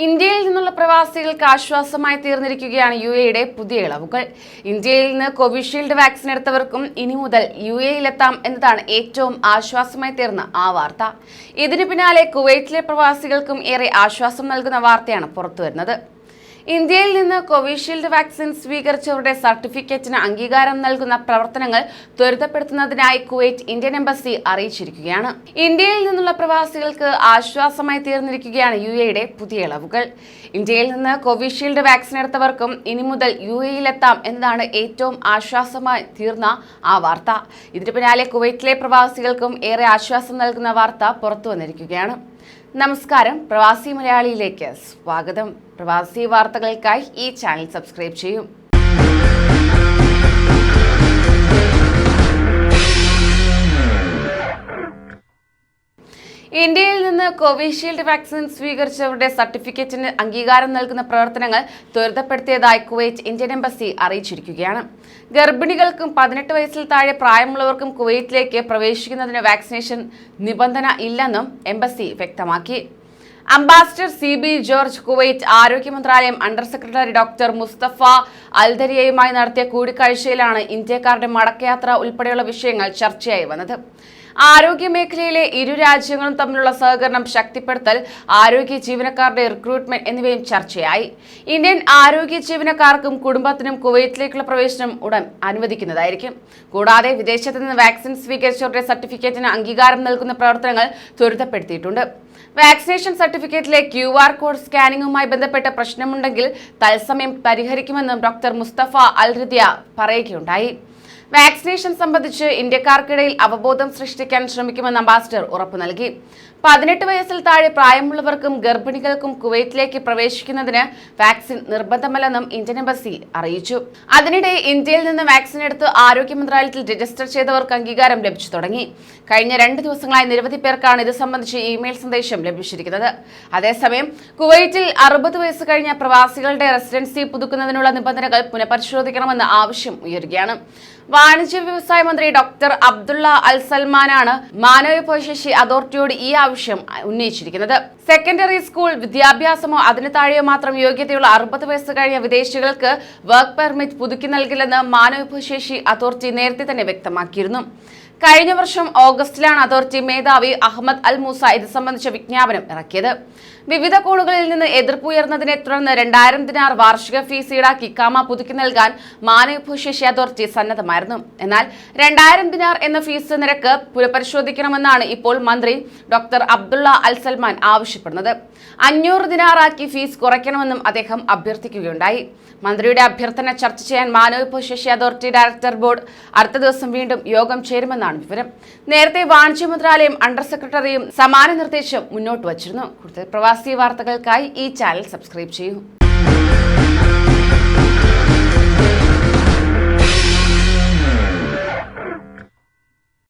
ഇന്ത്യയിൽ നിന്നുള്ള പ്രവാസികൾക്ക് ആശ്വാസമായി തീർന്നിരിക്കുകയാണ് യുഎഇയുടെ പുതിയ ഇളവുകൾ. ഇന്ത്യയിൽ നിന്ന് കോവിഷീൽഡ് വാക്സിൻ എടുത്തവർക്കും ഇനി മുതൽ യുഎഇയിലെത്താം എന്നതാണ് ഏറ്റവും ആശ്വാസമായി തീർന്ന ആ വാർത്ത. ഇതിനു പിന്നാലെ കുവൈറ്റിലെ പ്രവാസികൾക്കും ഏറെ ആശ്വാസം നൽകുന്ന വാർത്തയാണ് പുറത്തുവരുന്നത്. ഇന്ത്യയിൽ നിന്ന് കോവിഷീൽഡ് വാക്സിൻ സ്വീകരിച്ചവരുടെ സർട്ടിഫിക്കറ്റിന് അംഗീകാരം നൽകുന്ന പ്രവർത്തനങ്ങൾ ത്വരിതപ്പെടുത്തുന്നതിനായി കുവൈറ്റ് ഇന്ത്യൻ എംബസി അറിയിച്ചിരിക്കുകയാണ്. ഇന്ത്യയിൽ നിന്നുള്ള പ്രവാസികൾക്ക് ആശ്വാസമായി തീർന്നിരിക്കുകയാണ് യുഎഇയുടെ പുതിയ ഇളവുകൾ. ഇന്ത്യയിൽ നിന്ന് കോവിഷീൽഡ് വാക്സിൻ എടുത്തവർക്കും ഇനി മുതൽ യുഎഇയിലെത്താം എന്നതാണ് ഏറ്റവും ആശ്വാസമായി തീർന്ന ആ വാർത്ത. ഇതിനു പിന്നാലെ കുവൈറ്റിലെ പ്രവാസികൾക്കും ഏറെ ആശ്വാസം നൽകുന്ന വാർത്ത പുറത്തു വന്നിരിക്കുകയാണ്. നമസ്കാരം, പ്രവാസി മലയാളിയിലേക്ക് സ്വാഗതം. പ്രവാസി വാർത്തകൾക്കായി ഈ ചാനൽ സബ്സ്ക്രൈബ് ചെയ്യും. ഇന്ത്യയിൽ നിന്ന് കോവിഷീൽഡ് വാക്സിൻ സ്വീകരിച്ചവരുടെ സർട്ടിഫിക്കറ്റിന് അംഗീകാരം നൽകുന്ന പ്രവർത്തനങ്ങൾ ത്വരിതപ്പെടുത്തിയതായി കുവൈറ്റ് ഇന്ത്യൻ എംബസി അറിയിച്ചിരിക്കുകയാണ്. ഗർഭിണികൾക്കും 18 വയസ്സിൽ താഴെ പ്രായമുള്ളവർക്കും കുവൈറ്റിലേക്ക് പ്രവേശിക്കുന്നതിന് വാക്സിനേഷൻ നിബന്ധന ഇല്ലെന്നും എംബസി വ്യക്തമാക്കി. അംബാസിഡർ CB ജോർജ് കുവൈറ്റ് ആരോഗ്യ മന്ത്രാലയം അണ്ടർ സെക്രട്ടറി ഡോക്ടർ മുസ്തഫ അൽദരിയയുമായി നടത്തിയ കൂടിക്കാഴ്ചയിലാണ് ഇന്ത്യക്കാരുടെ മടക്കയാത്ര ഉൾപ്പെടെയുള്ള വിഷയങ്ങൾ ചർച്ചയായി വന്നത്. ആരോഗ്യ മേഖലയിലെ ഇരു രാജ്യങ്ങളും തമ്മിലുള്ള സഹകരണം ശക്തിപ്പെടുത്തൽ, ആരോഗ്യ ജീവനക്കാരുടെ റിക്രൂട്ട്മെന്റ് എന്നിവയും ചർച്ചയായി. ഇന്ത്യൻ ആരോഗ്യ ജീവനക്കാർക്കും കുടുംബത്തിനും കുവൈറ്റിലേക്കുള്ള പ്രവേശനം ഉടൻ അനുവദിക്കുന്നതായിരിക്കും. കൂടാതെ വിദേശത്ത് നിന്ന് വാക്സിൻ സ്വീകരിച്ചവരുടെ സർട്ടിഫിക്കറ്റിന് അംഗീകാരം നൽകുന്ന പ്രവർത്തനങ്ങൾ ത്വരിതപ്പെടുത്തിയിട്ടുണ്ട്. വാക്സിനേഷൻ സർട്ടിഫിക്കറ്റിലെ QR കോഡ് സ്കാനിങ്ങുമായി ബന്ധപ്പെട്ട പ്രശ്നമുണ്ടെങ്കിൽ തത്സമയം പരിഹരിക്കുമെന്നും ഡോക്ടർ മുസ്തഫ അൽറിദിയ പറയുകയുണ്ടായി. വാക്സിനേഷൻ സംബന്ധിച്ച് ഇന്ത്യക്കാർക്കിടയിൽ അവബോധം സൃഷ്ടിക്കാൻ ശ്രമിക്കുമെന്ന് അംബാസിഡർ ഉറപ്പു നൽകി. 18 വയസ്സിൽ താഴെ പ്രായമുള്ളവർക്കും ഗർഭിണികൾക്കും കുവൈറ്റിലേക്ക് പ്രവേശിക്കുന്നതിന് വാക്സിൻ നിർബന്ധമല്ലെന്നും ഇന്ത്യൻ എംബസി അറിയിച്ചു. അതിനിടെ ഇന്ത്യയിൽ നിന്ന് വാക്സിൻ എടുത്ത് ആരോഗ്യ മന്ത്രാലയത്തിൽ രജിസ്റ്റർ ചെയ്തവർക്ക് അംഗീകാരം ലഭിച്ചു തുടങ്ങി. കഴിഞ്ഞ 2 ദിവസങ്ങളായി നിരവധി പേർക്കാണ് ഇത് സംബന്ധിച്ച് ഇമെയിൽ സന്ദേശം ലഭിച്ചിരിക്കുന്നത്. അതേസമയം കുവൈറ്റിൽ 60 വയസ്സ് കഴിഞ്ഞ പ്രവാസികളുടെ റെസിഡൻസി പുതുക്കുന്നതിനുള്ള നിബന്ധനകൾ പുനഃപരിശോധിക്കണമെന്ന് ആവശ്യം ഉയരുകയാണ്. വാണിജ്യ വ്യവസായ മന്ത്രി ഡോക്ടർ അബ്ദുള്ള അൽ സൽമാനാണ് മാനവവിഭവശേഷി അതോറിറ്റിയോട് ഈ ആവശ്യം ഉന്നയിച്ചിരിക്കുന്നത്. സെക്കൻഡറി സ്കൂൾ വിദ്യാഭ്യാസമോ അതിന് താഴെയോ മാത്രം യോഗ്യതയുള്ള 60 വയസ്സ് കഴിഞ്ഞ വിദേശികൾക്ക് വർക്ക് പെർമിറ്റ് പുതുക്കി നൽകില്ലെന്ന് മാനവവിഭവശേഷി അതോറിറ്റി നേരത്തെ തന്നെ വ്യക്തമാക്കിയിരുന്നു. കഴിഞ്ഞ വർഷം ഓഗസ്റ്റിലാണ് അതോറിറ്റി മേധാവി അഹമ്മദ് അൽ മൂസ ഇത് സംബന്ധിച്ച വിജ്ഞാപനം ഇറക്കിയത്. വിവിധ കോണുകളിൽ നിന്ന് എതിർപ്പ് ഉയർന്നതിനെ തുടർന്ന് 2000 ദിനാർ വാർഷിക ഫീസ് ഈടാക്കി ഇഖാമ പുതുക്കി നൽകാൻ മാനവവിഭവശേഷി അതോറിറ്റി സന്നദ്ധമായിരുന്നു. എന്നാൽ 2000 ദിനാർ എന്ന ഫീസ് നിരക്ക് പുനഃപരിശോധിക്കണമെന്നാണ് ഇപ്പോൾ മന്ത്രി ഡോക്ടർ അബ്ദുള്ള അൽ സൽമാൻ ആവശ്യപ്പെടുന്നത്. 500 ദിനാറാക്കി ഫീസ് കുറയ്ക്കണമെന്നും അദ്ദേഹം അഭ്യർത്ഥിക്കുകയുണ്ടായി. മന്ത്രിയുടെ അഭ്യർത്ഥന ചർച്ച ചെയ്യാൻ മാനവവിഭവശേഷി അതോറിറ്റി ഡയറക്ടർ ബോർഡ് അടുത്ത ദിവസം വീണ്ടും യോഗം ചേരുമെന്നാണ് വിവരം. നേരത്തെ വാണിജ്യ മന്ത്രാലയം അണ്ടർ സെക്രട്ടറിയും സമാന നിർദ്ദേശം മുന്നോട്ട് വച്ചിരുന്നു. കൂടുതൽ പ്രവാസി വാർത്തകൾക്കായി ഈ ചാനൽ സബ്സ്ക്രൈബ് ചെയ്യൂ.